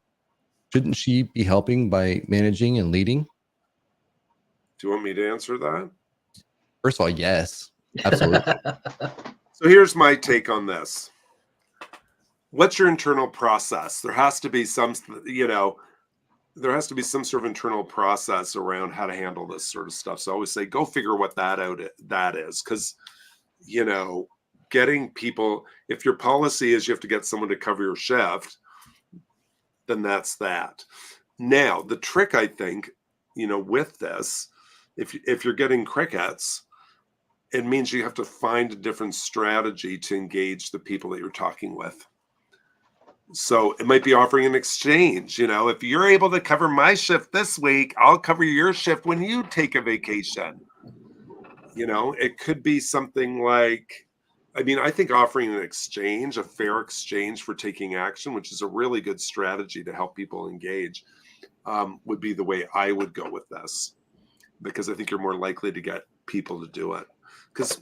Shouldn't she be helping by managing and leading? Do you want me to answer that? First of all, yes, absolutely. So here's my take on this. What's your internal process? There has to be some, there has to be some sort of internal process around how to handle this sort of stuff. So I always say, go figure what that is. Because, getting people, if your policy is you have to get someone to cover your shift, then that's that. Now, the trick, I think, with this, if you're getting crickets, it means you have to find a different strategy to engage the people that you're talking with. So it might be offering an exchange. If you're able to cover my shift this week, I'll cover your shift when you take a vacation. It could be something like, I think offering an exchange, a fair exchange for taking action, which is a really good strategy to help people engage, would be the way I would go with this, because I think you're more likely to get people to do it. Because,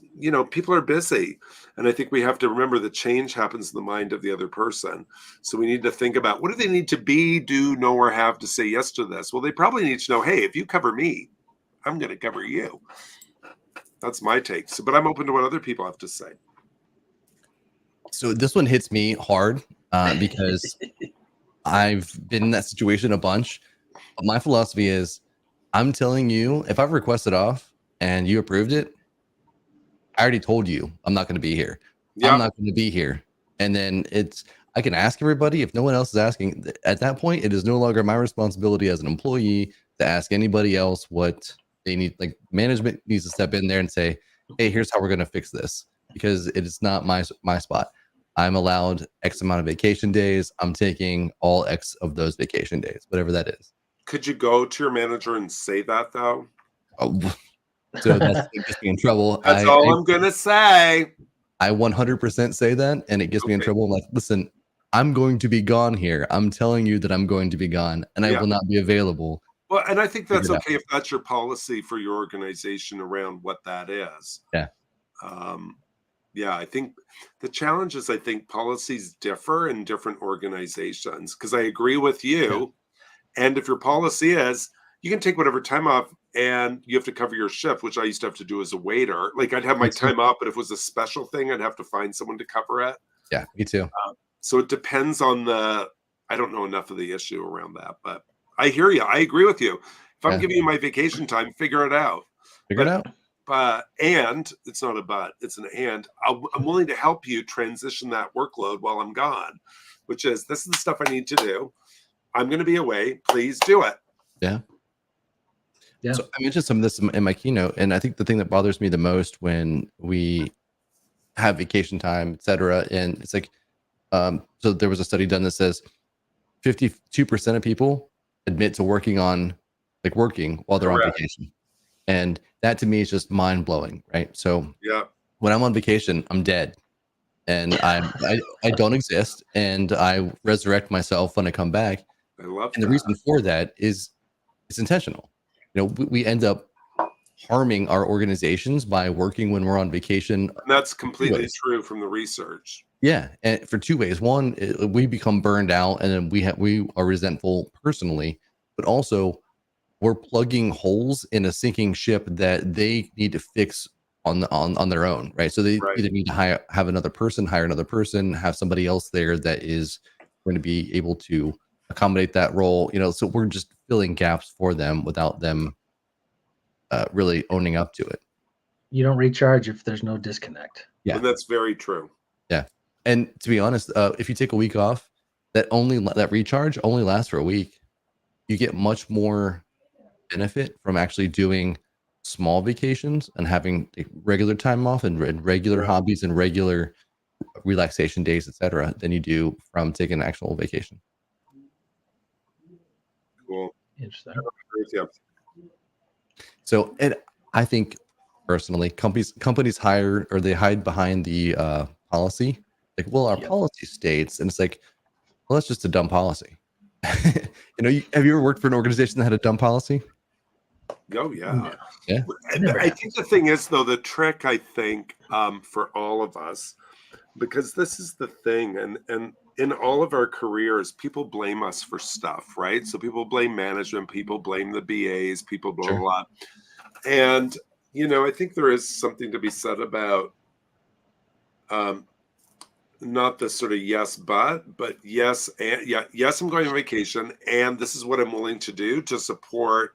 people are busy. And I think we have to remember that change happens in the mind of the other person. So we need to think about, what do they need to be, do, know, or have to say yes to this? Well, they probably need to know, hey, if you cover me, I'm going to cover you. That's my take. So, but I'm open to what other people have to say. So this one hits me hard because I've been in that situation a bunch. But my philosophy is, I'm telling you, if I've requested off and you approved it, I already told you I'm not going to be here. Yep. I'm not going to be here. And then I can ask everybody. If no one else is asking, at that point, it is no longer my responsibility as an employee to ask anybody else what they need. Like, management needs to step in there and say, hey, here's how we're going to fix this, because it is not my spot. I'm allowed X amount of vacation days. I'm taking all X of those vacation days, whatever that is. Could you go to your manager and say that, though? Oh, so that's it gets me in trouble. That's all I'm going to say. I 100% say that, and it gets me in trouble. I'm like, listen, I'm going to be gone here. I'm telling you that I'm going to be gone, and I will not be available. Well, and I think that's okay if that's your policy for your organization around what that is. Yeah. I think the challenge is, I think policies differ in different organizations, because I agree with you. Yeah. And if your policy is, you can take whatever time off and you have to cover your shift, which I used to have to do as a waiter. Like, I'd have my time off, but if it was a special thing, I'd have to find someone to cover it. Yeah, me too. So it depends on I don't know enough of the issue around that, but I hear you. I agree with you. If I'm giving you my vacation time, figure it out. And it's not a but, it's an and. I'm willing to help you transition that workload while I'm gone, which is, this is the stuff I need to do. I'm going to be away. Please do it. Yeah. Yeah. So I mentioned some of this in my keynote, and I think the thing that bothers me the most when we have vacation time, et cetera, and it's like, so there was a study done that says 52% of people admit to working while they're on vacation. And that to me is just mind blowing, right? So when I'm on vacation, I'm dead, and I don't exist, and I resurrect myself when I come back. I love And that. the reason for that is it's intentional. We end up harming our organizations by working when we're on vacation. And that's completely true from the research. Yeah, and for two ways. One, we become burned out, and then we are resentful personally, but also we're plugging holes in a sinking ship that they need to fix on their own, right? So they either need to hire another person, have somebody else there that is going to be able to accommodate that role. So we're just filling gaps for them without them really owning up to it. You don't recharge if there's no disconnect. Yeah, and that's very true. Yeah, and to be honest, if you take a week off, that recharge only lasts for a week. You get much more benefit from actually doing small vacations and having regular time off and regular hobbies and regular relaxation days, etc., than you do from taking an actual vacation. Cool. Interesting. So, and I think personally, companies hire or they hide behind the policy. Like, well, our policy states, and it's like, well, that's just a dumb policy. Have you ever worked for an organization that had a dumb policy? Oh yeah. Yeah. I think the thing is, though, the trick, I think, for all of us, because this is the thing, and in all of our careers, people blame us for stuff, right? So people blame management, people blame the BAs, people blah blah blah. And I think there is something to be said about not the sort of yes, but yes, and yes, I'm going on vacation, and this is what I'm willing to do to support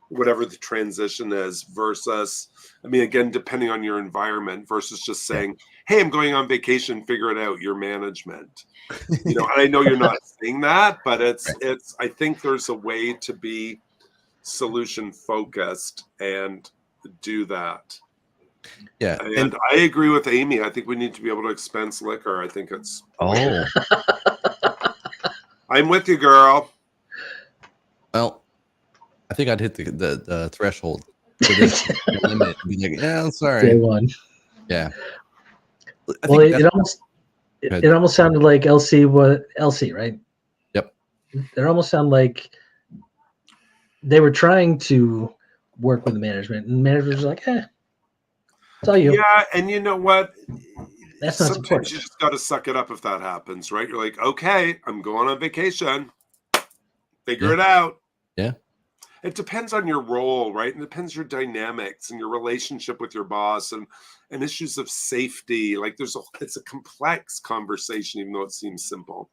whatever the transition is, versus, I mean, again, depending on your environment, versus just saying, hey, I'm going on vacation, figure it out, your management. And I know you're not saying that, but it's I think there's a way to be solution focused and do that. Yeah. And I agree with Amy. I think we need to be able to expense liquor. I think it's I'm with you, girl. Well, I think I'd hit the threshold for this limit and be like, yeah, I'm sorry. Day one. Yeah. Well, it almost sounded like LC, right? Yep. It almost sounded like they were trying to work with the management, and the management was like, it's all you. Yeah, and you know what? That's not sometimes support. You just got to suck it up if that happens, right? You're like, okay, I'm going on vacation. Figure it out. Yeah. It depends on your role, right? And it depends your dynamics and your relationship with your boss and issues of safety. Like it's a complex conversation, even though it seems simple.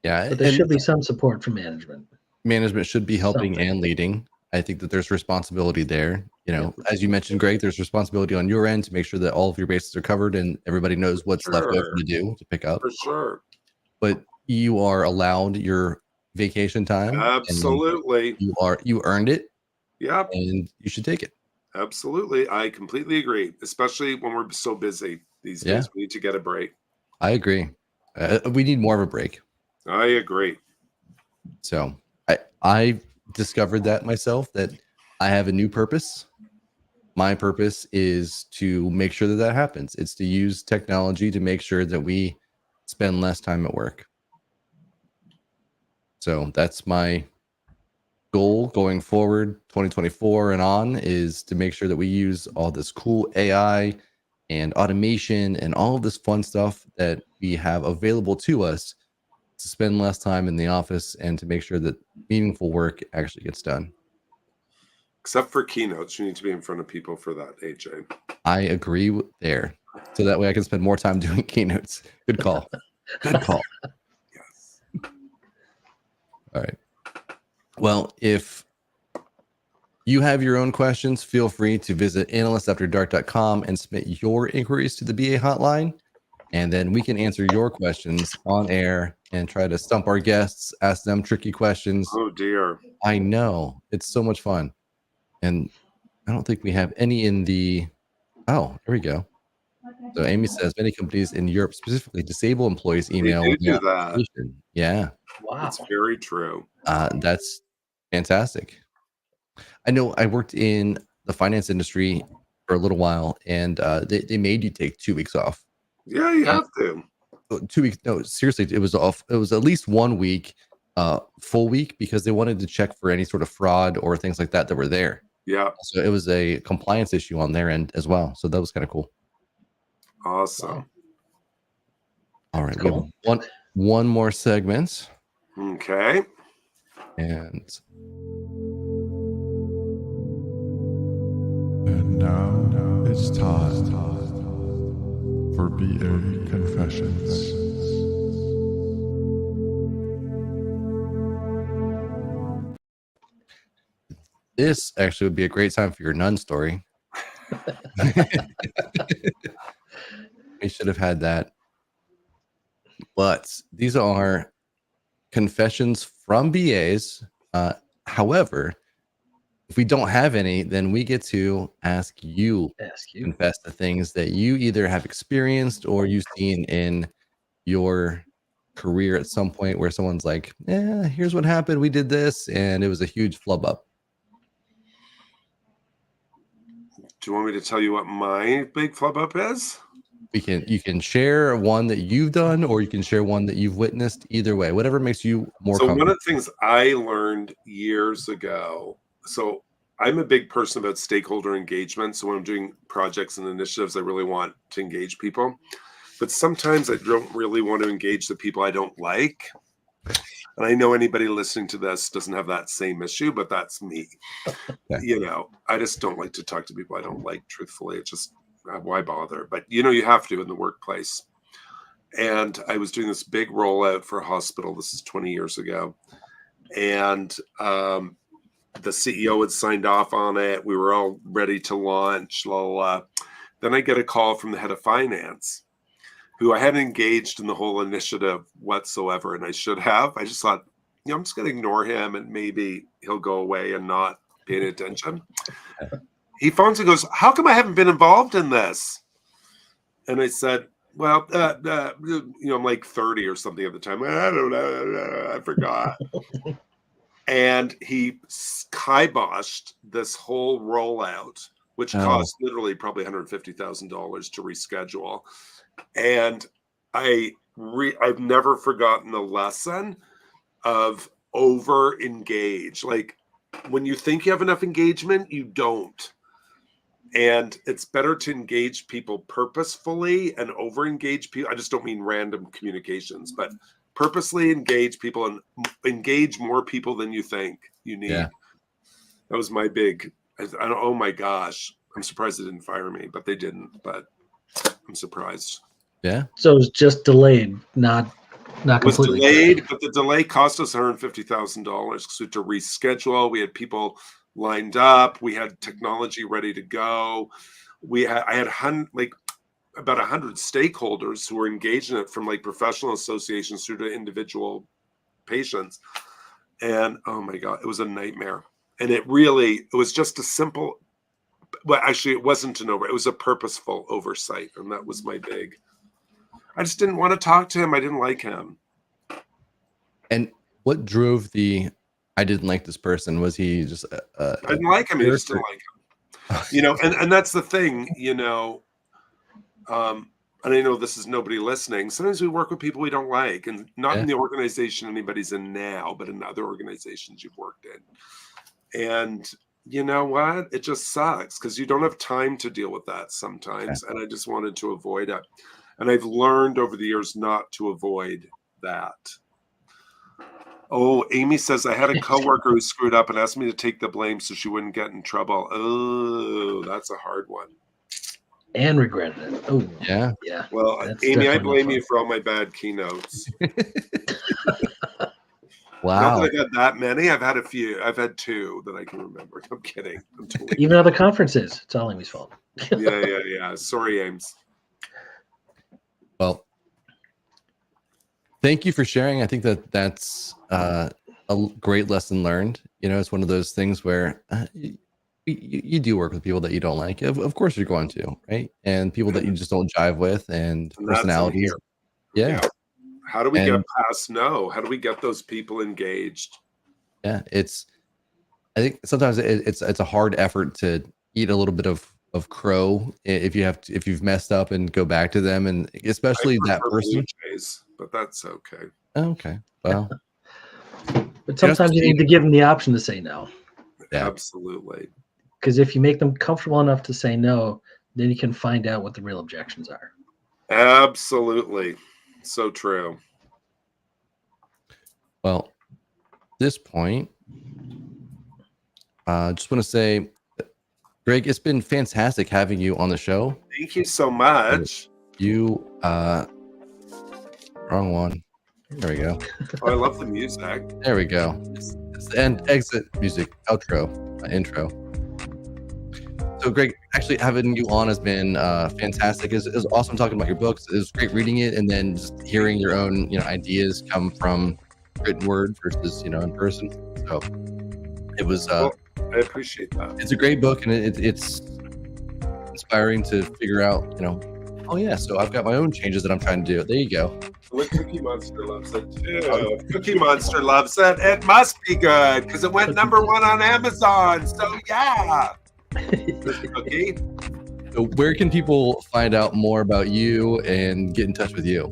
Yeah. But there should be some support from management. Management should be helping and leading. I think that there's responsibility there. As you mentioned, Greg, there's responsibility on your end to make sure that all of your bases are covered and everybody knows what's left over to do to pick up. For sure. But you are allowed your vacation time. Absolutely. You earned it. Yep. And you should take it. Absolutely. I completely agree, especially when we're so busy these days. We need to get a break. I agree. We need more of a break. I agree. So I discovered that myself, that I have a new purpose. My purpose is to make sure that happens. It's to use technology to make sure that we spend less time at work. So that's my goal going forward, 2024 and on, is to make sure that we use all this cool AI and automation and all of this fun stuff that we have available to us to spend less time in the office and to make sure that meaningful work actually gets done. Except for keynotes, you need to be in front of people for that, AJ. I agree there. So that way I can spend more time doing keynotes. Good call. Good call. Yes. All right. Well, if you have your own questions, feel free to visit analystsafterdark.com and submit your inquiries to the BA hotline. And then we can answer your questions on air and try to stump our guests, ask them tricky questions. Oh, dear. I know. It's so much fun. And I don't think we have any in the... Oh, there we go. So Amy says many companies in Europe specifically disable employees' email. They do that. Yeah. Wow. That's very true. That's fantastic. I know I worked in the finance industry for a little while, and they made you take 2 weeks off. Yeah, you have to. 2 weeks. No, seriously, it was off. It was at least 1 week full week because they wanted to check for any sort of fraud or things like that were there. Yeah. So it was a compliance issue on their end as well. So that was kind of cool. Awesome. Wow. All right. Cool. We have one more segment. Okay. And now it's time for BA Confessions. this actually would be a great time for your nun story. We should have had that. But these are confessions from BAs. However, if we don't have any, then we get to ask you confess the things that you either have experienced or you've seen in your career at some point where someone's like, yeah, here's what happened. We did this and it was a huge flub up. Do you want me to tell you what my big flub up is? You can share one that you've done, or you can share one that you've witnessed. Either way, whatever makes you more So comfortable. one of the things I learned years ago, so I'm a big person about stakeholder engagement. So when I'm doing projects and initiatives, I really want to engage people. But sometimes I don't really want to engage the people I don't like. And I know anybody listening to this doesn't have that same issue, but that's me. Okay. You know, I just don't like to talk to people I don't like, truthfully. It's just, why bother? But, you know, you have to in the workplace. And I was doing this big rollout for a hospital. This is 20 years ago. And the CEO had signed off on it. We were all ready to launch. Then I get a call from the head of finance, who I hadn't engaged in the whole initiative whatsoever. And I should have. I just thought, you know, I'm just going to ignore him and maybe he'll go away and not pay any attention. He phones and goes, how come I haven't been involved in this? And I said, well, you know, I'm like 30 or something at the time. I don't know. I forgot. And he kiboshed this whole rollout, which cost literally probably $150,000 to reschedule. And I've never forgotten the lesson of over engage. Like when you think you have enough engagement, you don't. And it's better to engage people purposefully and over engage people. I just don't mean random communications, but purposely engage people and engage more people than you think you need. Yeah. That was my big, oh my gosh. I'm surprised they didn't fire me, but they didn't, but I'm surprised. Yeah. So it was just delayed, not It was completely delayed, but the delay cost us $150,000 because we had to reschedule. We had people lined up. We had technology ready to go. I had about 100 stakeholders who were engaged in it, from like professional associations through to individual patients. And oh my God, it was a nightmare. And it was just a simple, well, actually it wasn't it was a purposeful oversight. And that was my big, I just didn't want to talk to him. I didn't like him. And what drove I didn't like this person? Was he just I didn't like him. I just didn't like him. You know, and that's the thing, you know, and I know this is nobody listening. Sometimes we work with people we don't like, and not in the organization anybody's in now, but in other organizations you've worked in. And you know what? It just sucks because you don't have time to deal with that sometimes. And I just wanted to avoid it. And I've learned over the years not to avoid that. Oh, Amy says, I had a coworker who screwed up and asked me to take the blame so she wouldn't get in trouble. Oh, that's a hard one. And regretted it. Oh, yeah. Yeah. Well, Amy, I blame you for all my bad keynotes. Wow. Not that I've had that many. I've had a few. I've had 2 that I can remember. I'm kidding. I'm totally Even other conferences, it's all Amy's fault. Yeah. Sorry, Ames. Well, thank you for sharing. I think that's a great lesson learned. You know, it's one of those things where you do work with people that you don't like. Of course you're going to, right? And people that you just don't jive with, and personalities. Yeah. How do we get past no? How do we get those people engaged? Yeah, I think sometimes it's a hard effort to eat a little bit of crow if you've messed up and go back to them, and especially that person. But that's okay. Okay, well, But sometimes you need to give them the option to say no. Yeah. Absolutely. Because if you make them comfortable enough to say no, then you can find out what the real objections are. Absolutely. So true. Well, at this point, just want to say, Greg, it's been fantastic having you on the show. Thank you so much. You, wrong one. There we go. Oh, I love the music. There we go. It's the end exit music, outro, intro. So, Greg, actually having you on has been fantastic. It was awesome talking about your books. It was great reading it, and then just hearing your own, ideas come from written word versus, in person. So it was. Well, I appreciate that. It's a great book, and it's inspiring to figure out, oh yeah, so I've got my own changes that I'm trying to do. There you go. Well, Cookie Monster loves it too. Cookie Monster loves it. It must be good because it went #1 on Amazon. So yeah. Cookie. So where can people find out more about you and get in touch with you?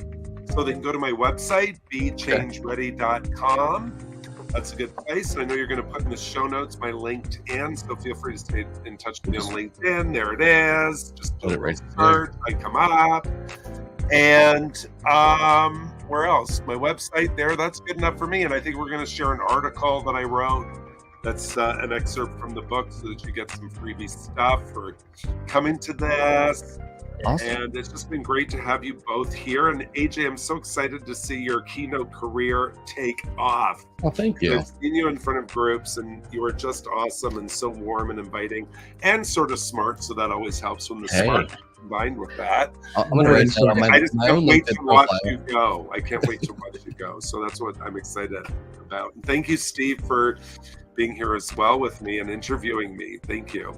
So they can go to my website, bechangeready.com. That's a good place. And I know you're going to put in the show notes my LinkedIn, so feel free to stay in touch with me on LinkedIn. There it is. Just do a search. I come up. And where else? My website there. That's good enough for me. And I think we're going to share an article that I wrote. That's an excerpt from the book so that you get some freebie stuff for coming to this. Awesome. And it's just been great to have you both here. And AJ, I'm so excited to see your keynote career take off. Well, thank you. I've seen you in front of groups, and you are just awesome and so warm and inviting and sort of smart. So that always helps when the smart combined with that. I'm going to write that on I just can't wait to watch profile. you go. I can't wait to watch you go. So that's what I'm excited about. And thank you, Steve, for being here as well with me and interviewing me. Thank you.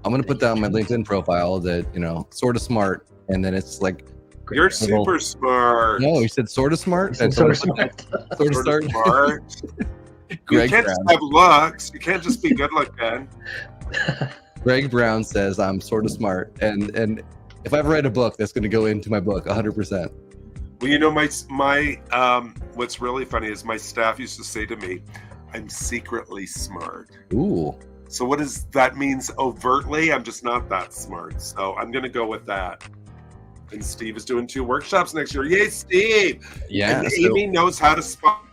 I'm going to put down my LinkedIn profile that, sort of smart. And then it's like, you're super smart. No, you said sort of smart. Sort of smart. Sort of smart. You can't just have looks. You can't just be good looking. Gregg Brown says I'm sort of smart. And if I ever write a book, that's going to go into my book 100%. Well, my what's really funny is my staff used to say to me, I'm secretly smart. Ooh. So what does that means overtly? I'm just not that smart. So I'm going to go with that. And Steve is doing 2 workshops next year. Yay, Steve! Yeah. And Amy knows how to spot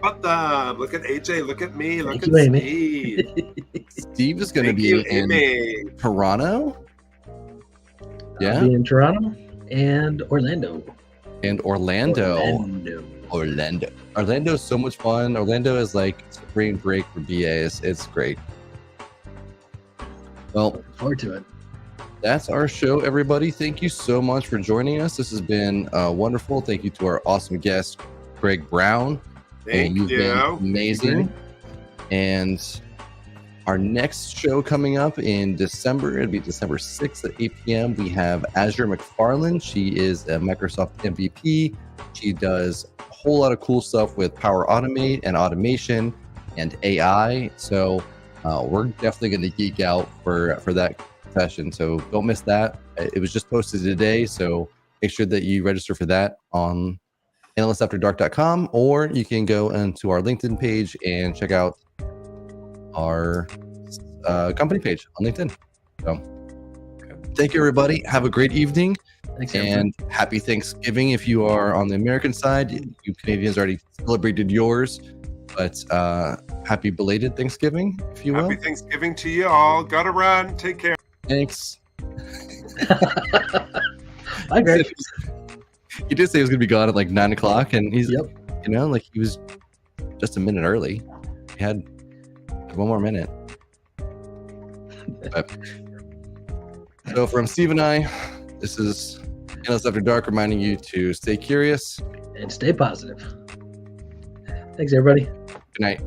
them. Look at AJ. Look at me. Look at Steve. Steve is going to be in Toronto. Yeah. I'll be in Toronto and Orlando. Orlando is so much fun. Orlando is like spring break for BAs. It's great. Well, looking forward to it. That's our show, everybody. Thank you so much for joining us. This has been wonderful. Thank you to our awesome guest, Gregg Brown. Thank you. You've been amazing. And our next show coming up in December, it'll be December 6th at 8 p.m. We have Azure McFarland. She is a Microsoft MVP. She does a whole lot of cool stuff with Power Automate and automation and AI. So we're definitely going to geek out for that session. So don't miss that. It was just posted today. So make sure that you register for that on analystsafterdark.com, or you can go into our LinkedIn page and check out our company page on LinkedIn. So thank you, everybody. Have a great evening. Thanks, and happy Thanksgiving if you are on the American side. You Canadians already celebrated yours, but happy belated Thanksgiving, if you will. Happy Thanksgiving to you all. Gotta run. Take care. Thanks. Bye, Greg. He did say he was going to be gone at like 9 o'clock, and he's, like he was just a minute early. He had 1 more minute. But, so from Steve and I, this is Analysts After Dark, reminding you to stay curious and stay positive. Thanks, everybody. Good night.